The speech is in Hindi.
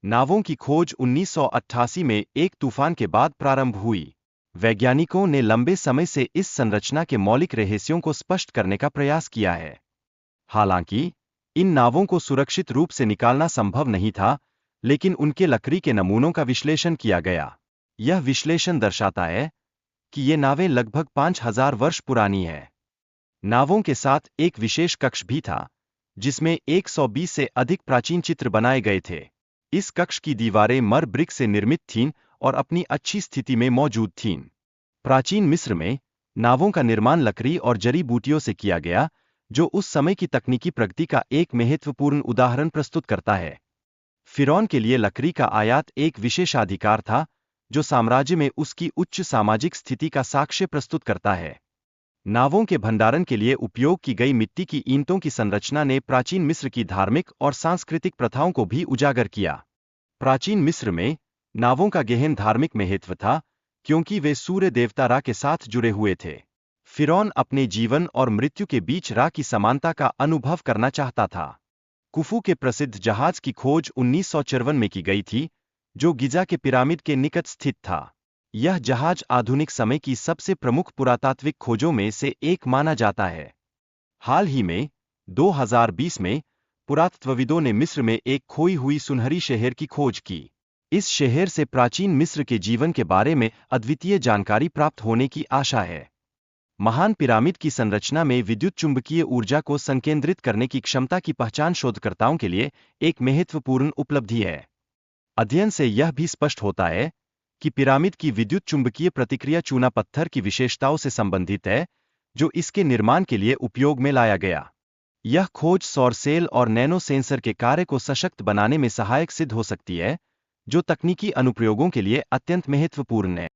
नावों की खोज 1988 में एक तूफान के बाद प्रारंभ हुई। वैज्ञानिकों ने लंबे समय से इस संरचना के मौलिक रहस्यों को स्पष्ट करने का प्रयास किया है। हालांकि इन नावों को सुरक्षित रूप से निकालना संभव नहीं था, लेकिन उनके लकड़ी के नमूनों का विश्लेषण किया गया। यह विश्लेषण दर्शाता है कि ये नावें लगभग 5000 वर्ष पुरानी हैं। नावों के साथ एक विशेष कक्ष भी था, जिसमें 120 से अधिक प्राचीन चित्र बनाए गए थे। इस कक्ष की दीवारें मर ब्रिक से निर्मित थीं और अपनी अच्छी स्थिति में मौजूद थीं। प्राचीन मिस्र में नावों का निर्माण लकड़ी और जड़ी बूटियों से किया गया, जो उस समय की तकनीकी प्रगति का एक महत्वपूर्ण उदाहरण प्रस्तुत करता है। फिरौन के लिए लकड़ी का आयात एक विशेषाधिकार था, जो साम्राज्य में उसकी उच्च सामाजिक स्थिति का साक्ष्य प्रस्तुत करता है। नावों के भंडारण के लिए उपयोग की गई मिट्टी की ईंटों की संरचना ने प्राचीन मिस्र की धार्मिक और सांस्कृतिक प्रथाओं को भी उजागर किया। प्राचीन मिस्र में नावों का गहन धार्मिक महत्व था, क्योंकि वे सूर्य देवता रा के साथ जुड़े हुए थे। फिरौन अपने जीवन और मृत्यु के बीच रा की समानता का अनुभव करना चाहता था। कुफू के प्रसिद्ध जहाज की खोज 1954 में की गई थी, जो गिजा के पिरामिड के निकट स्थित था। यह जहाज आधुनिक समय की सबसे प्रमुख पुरातात्विक खोजों में से एक माना जाता है। हाल ही में 2020 में पुरातत्वविदों ने मिस्र में एक खोई हुई सुनहरी शहर की खोज की। इस शहर से प्राचीन मिस्र के जीवन के बारे में अद्वितीय जानकारी प्राप्त होने की आशा है। महान पिरामिड की संरचना में विद्युत चुंबकीय ऊर्जा को संकेंद्रित करने की क्षमता की पहचान शोधकर्ताओं के लिए एक महत्वपूर्ण उपलब्धि है। अध्ययन से यह भी स्पष्ट होता है कि पिरामिड की विद्युत चुंबकीय प्रतिक्रिया चूना पत्थर की विशेषताओं से संबंधित है, जो इसके निर्माण के लिए उपयोग में लाया गया। यह खोज सौर सेल और नैनो सेंसर के कार्य को सशक्त बनाने में सहायक सिद्ध हो सकती है, जो तकनीकी अनुप्रयोगों के लिए अत्यंत महत्वपूर्ण है।